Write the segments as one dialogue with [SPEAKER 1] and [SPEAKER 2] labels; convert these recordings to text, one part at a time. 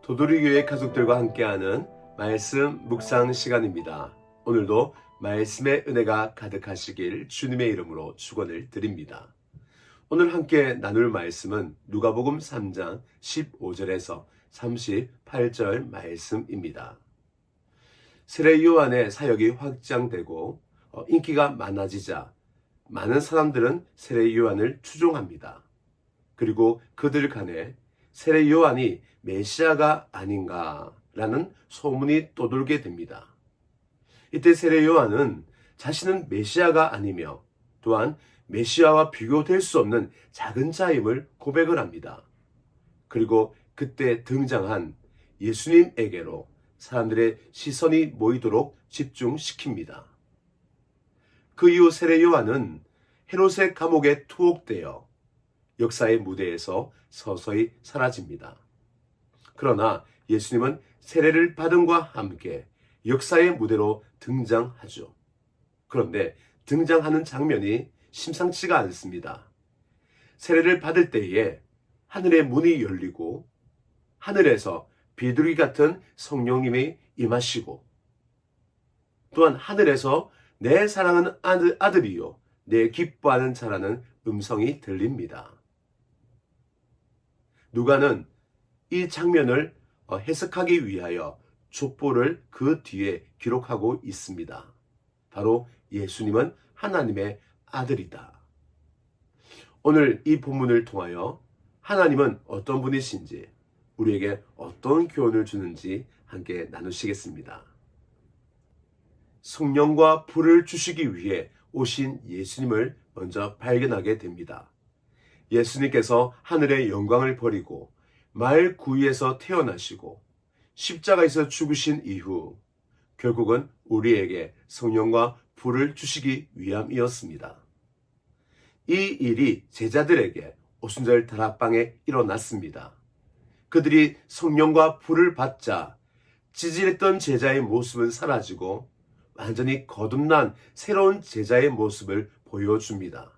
[SPEAKER 1] 도돌이교회 가족들과 함께하는 말씀 묵상 시간입니다. 오늘도 말씀의 은혜가 가득하시길 주님의 이름으로 축원을 드립니다. 오늘 함께 나눌 말씀은 누가복음 3장 15절에서 38절 말씀입니다. 세례 요한의 사역이 확장되고 인기가 많아지자 많은 사람들은 세례 요한을 추종합니다. 그리고 그들 간에 세례 요한이 메시아가 아닌가라는 소문이 떠돌게 됩니다. 이때 세례 요한은 자신은 메시아가 아니며 또한 메시아와 비교될 수 없는 작은 자임을 고백을 합니다. 그리고 그때 등장한 예수님에게로 사람들의 시선이 모이도록 집중시킵니다. 그 이후 세례 요한은 헤롯의 감옥에 투옥되어 역사의 무대에서 서서히 사라집니다. 그러나 예수님은 세례를 받음과 함께 역사의 무대로 등장하죠. 그런데 등장하는 장면이 심상치가 않습니다. 세례를 받을 때에 하늘의 문이 열리고 하늘에서 비둘기 같은 성령님이 임하시고 또한 하늘에서 내 사랑하는 아들이요 내 기뻐하는 자라는 음성이 들립니다. 누가는 이 장면을 해석하기 위하여 족보를 그 뒤에 기록하고 있습니다. 바로 예수님은 하나님의 아들이다. 오늘 이 본문을 통하여 하나님은 어떤 분이신지 우리에게 어떤 교훈을 주는지 함께 나누시겠습니다. 성령과 불을 주시기 위해 오신 예수님을 먼저 발견하게 됩니다. 예수님께서 하늘의 영광을 버리고 말 구유에서 태어나시고 십자가에서 죽으신 이후 결국은 우리에게 성령과 불을 주시기 위함이었습니다. 이 일이 제자들에게 오순절 다락방에 일어났습니다. 그들이 성령과 불을 받자 찌질했던 제자의 모습은 사라지고 완전히 거듭난 새로운 제자의 모습을 보여줍니다.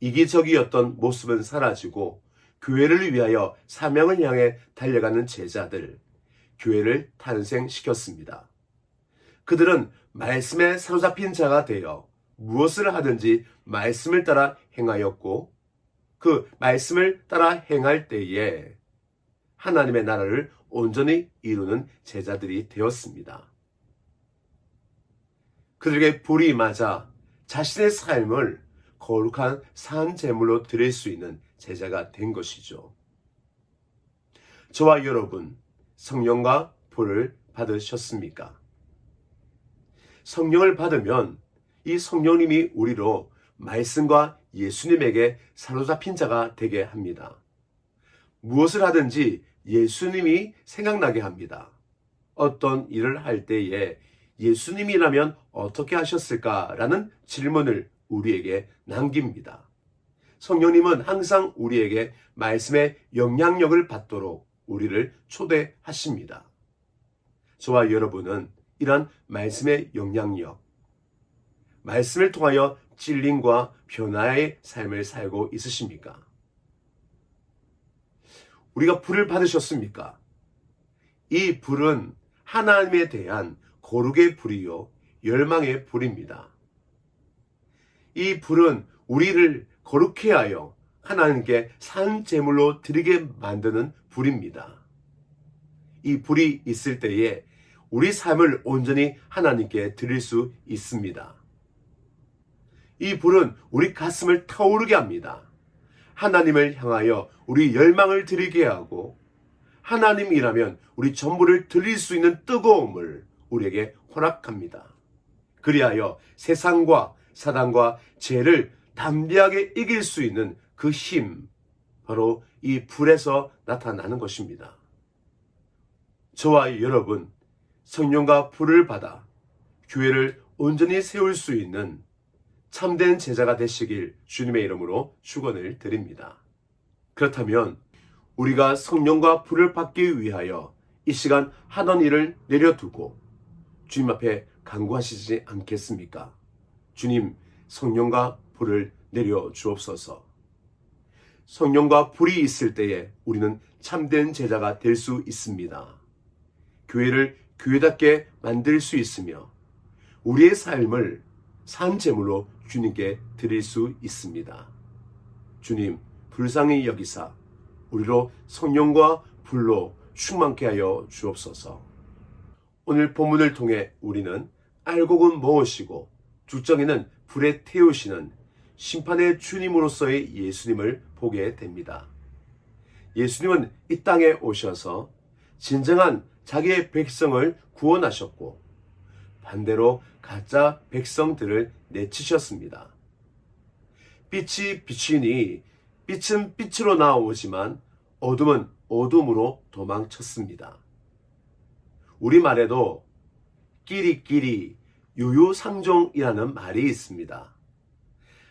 [SPEAKER 1] 이기적이었던 모습은 사라지고 교회를 위하여 사명을 향해 달려가는 제자들, 교회를 탄생시켰습니다. 그들은 말씀에 사로잡힌 자가 되어 무엇을 하든지 말씀을 따라 행하였고 그 말씀을 따라 행할 때에 하나님의 나라를 온전히 이루는 제자들이 되었습니다. 그들에게 불이 맞아 자신의 삶을 거룩한 산 제물로 드릴 수 있는 제자가 된 것이죠. 저와 여러분, 성령과 불을 받으셨습니까? 성령을 받으면 이 성령님이 우리로 말씀과 예수님에게 사로잡힌 자가 되게 합니다. 무엇을 하든지 예수님이 생각나게 합니다. 어떤 일을 할 때에 예수님이라면 어떻게 하셨을까라는 질문을 우리에게 남깁니다. 성령님은 항상 우리에게 말씀의 영향력을 받도록 우리를 초대하십니다. 저와 여러분은 이러한 말씀의 영향력, 말씀을 통하여 찔림과 변화의 삶을 살고 있으십니까? 우리가 불을 받으셨습니까? 이 불은 하나님에 대한 거룩의 불이요 열망의 불입니다. 이 불은 우리를 거룩해 하여 하나님께 산 제물로 드리게 만드는 불입니다. 이 불이 있을 때에 우리 삶을 온전히 하나님께 드릴 수 있습니다. 이 불은 우리 가슴을 타오르게 합니다. 하나님을 향하여 우리 열망을 드리게 하고 하나님이라면 우리 전부를 드릴 수 있는 뜨거움을 우리에게 허락합니다. 그리하여 세상과 사단과 죄를 담대하게 이길 수 있는 그 힘, 바로 이 불에서 나타나는 것입니다. 저와 여러분, 성령과 불을 받아 교회를 온전히 세울 수 있는 참된 제자가 되시길 주님의 이름으로 축원을 드립니다. 그렇다면 우리가 성령과 불을 받기 위하여 이 시간 하던 일을 내려두고 주님 앞에 간구하시지 않겠습니까? 주님, 성령과 불을 내려 주옵소서. 성령과 불이 있을 때에 우리는 참된 제자가 될 수 있습니다. 교회를 교회답게 만들 수 있으며 우리의 삶을 산 제물로 주님께 드릴 수 있습니다. 주님, 불쌍히 여기사 우리로 성령과 불로 충만케 하여 주옵소서. 오늘 본문을 통해 우리는 알곡은 무엇이고 죽정이는 불에 태우시는 심판의 주님으로서의 예수님을 보게 됩니다. 예수님은 이 땅에 오셔서 진정한 자기의 백성을 구원하셨고 반대로 가짜 백성들을 내치셨습니다. 빛이 비치니 빛은 빛으로 나오지만 어둠은 어둠으로 도망쳤습니다. 우리말에도 끼리끼리 유유상종이라는 말이 있습니다.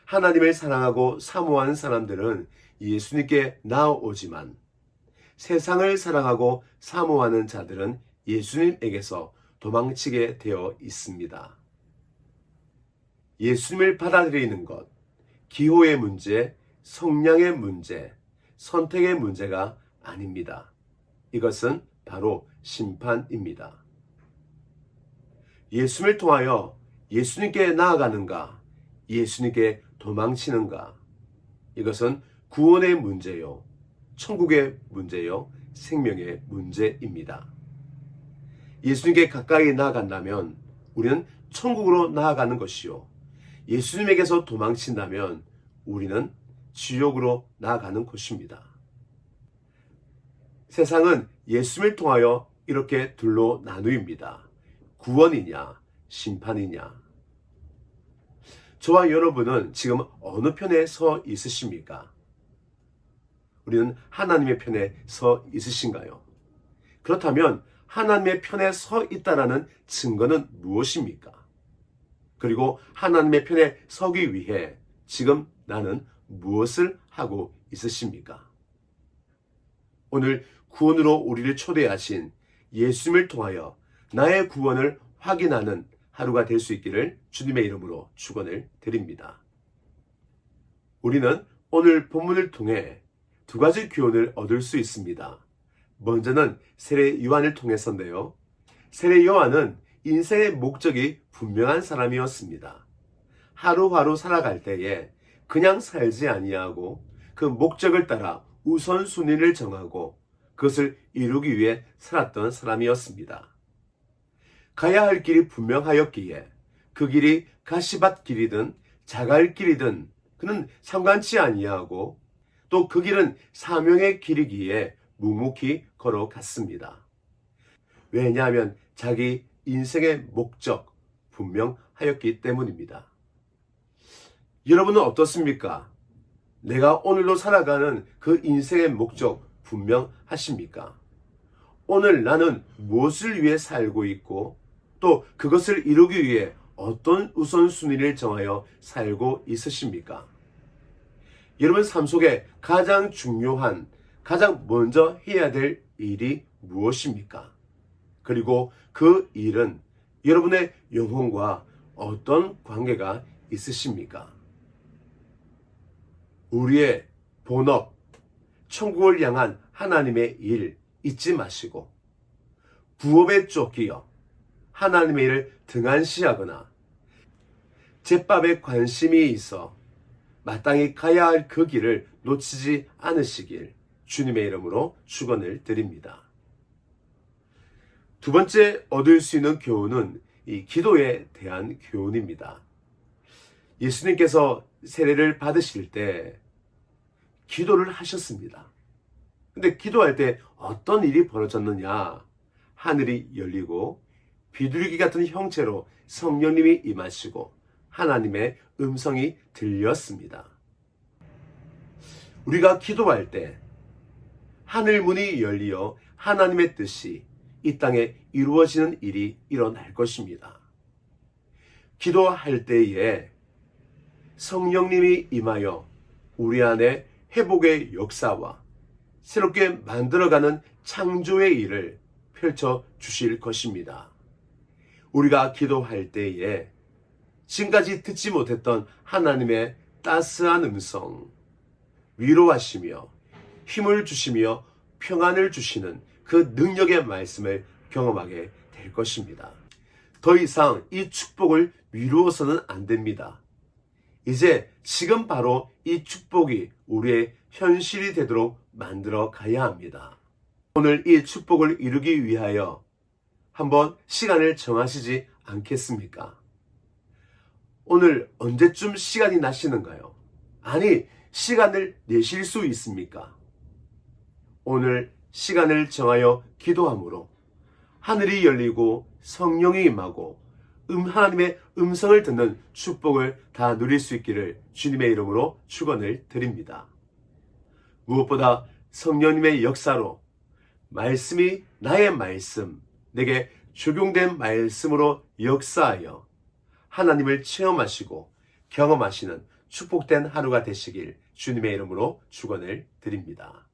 [SPEAKER 1] 하나님을 사랑하고 사모하는 사람들은 예수님께 나아오지만 세상을 사랑하고 사모하는 자들은 예수님에게서 도망치게 되어 있습니다. 예수님을 받아들이는 것, 기호의 문제, 성량의 문제, 선택의 문제가 아닙니다. 이것은 바로 심판입니다. 예수님을 통하여 예수님께 나아가는가, 예수님께 도망치는가, 이것은 구원의 문제요, 천국의 문제요, 생명의 문제입니다. 예수님께 가까이 나아간다면 우리는 천국으로 나아가는 것이요, 예수님에게서 도망친다면 우리는 지옥으로 나아가는 것입니다. 세상은 예수님을 통하여 이렇게 둘로 나누입니다. 구원이냐, 심판이냐. 저와 여러분은 지금 어느 편에 서 있으십니까? 우리는 하나님의 편에 서 있으신가요? 그렇다면 하나님의 편에 서 있다라는 증거는 무엇입니까? 그리고 하나님의 편에 서기 위해 지금 나는 무엇을 하고 있으십니까? 오늘 구원으로 우리를 초대하신 예수님을 통하여 나의 구원을 확인하는 하루가 될 수 있기를 주님의 이름으로 축원을 드립니다. 우리는 오늘 본문을 통해 두 가지 교훈을 얻을 수 있습니다. 먼저는 세례 요한을 통해서인데요. 세례 요한은 인생의 목적이 분명한 사람이었습니다. 하루하루 살아갈 때에 그냥 살지 아니하고 그 목적을 따라 우선순위를 정하고 그것을 이루기 위해 살았던 사람이었습니다. 가야 할 길이 분명하였기에 그 길이 가시밭 길이든 자갈 길이든 그는 상관치 아니하고 또 그 길은 사명의 길이기에 묵묵히 걸어갔습니다. 왜냐하면 자기 인생의 목적 분명하였기 때문입니다. 여러분은 어떻습니까? 내가 오늘도 살아가는 그 인생의 목적 분명하십니까? 오늘 나는 무엇을 위해 살고 있고 또 그것을 이루기 위해 어떤 우선순위를 정하여 살고 있으십니까? 여러분 삶 속에 가장 중요한, 가장 먼저 해야 될 일이 무엇입니까? 그리고 그 일은 여러분의 영혼과 어떤 관계가 있으십니까? 우리의 본업, 천국을 향한 하나님의 일 잊지 마시고 부업에 쫓기어 하나님의 일을 등한시하거나 제밥에 관심이 있어 마땅히 가야 할 그 길을 놓치지 않으시길 주님의 이름으로 축원을 드립니다. 두 번째 얻을 수 있는 교훈은 이 기도에 대한 교훈입니다. 예수님께서 세례를 받으실 때 기도를 하셨습니다. 근데 기도할 때 어떤 일이 벌어졌느냐? 하늘이 열리고 비둘기 같은 형체로 성령님이 임하시고 하나님의 음성이 들렸습니다. 우리가 기도할 때 하늘 문이 열리어 하나님의 뜻이 이 땅에 이루어지는 일이 일어날 것입니다. 기도할 때에 성령님이 임하여 우리 안에 회복의 역사와 새롭게 만들어가는 창조의 일을 펼쳐 주실 것입니다. 우리가 기도할 때에 지금까지 듣지 못했던 하나님의 따스한 음성, 위로하시며 힘을 주시며 평안을 주시는 그 능력의 말씀을 경험하게 될 것입니다. 더 이상 이 축복을 미루어서는 안 됩니다. 이제 지금 바로 이 축복이 우리의 현실이 되도록 만들어 가야 합니다. 오늘 이 축복을 이루기 위하여 한번 시간을 정하시지 않겠습니까? 오늘 언제쯤 시간이 나시는가요? 아니, 시간을 내실 수 있습니까? 오늘 시간을 정하여 기도함으로 하늘이 열리고 성령이 임하고 하나님의 음성을 듣는 축복을 다 누릴 수 있기를 주님의 이름으로 축원을 드립니다. 무엇보다 성령님의 역사로 말씀이 나의 말씀, 내게 적용된 말씀으로 역사하여 하나님을 체험하시고 경험하시는 축복된 하루가 되시길 주님의 이름으로 축원을 드립니다.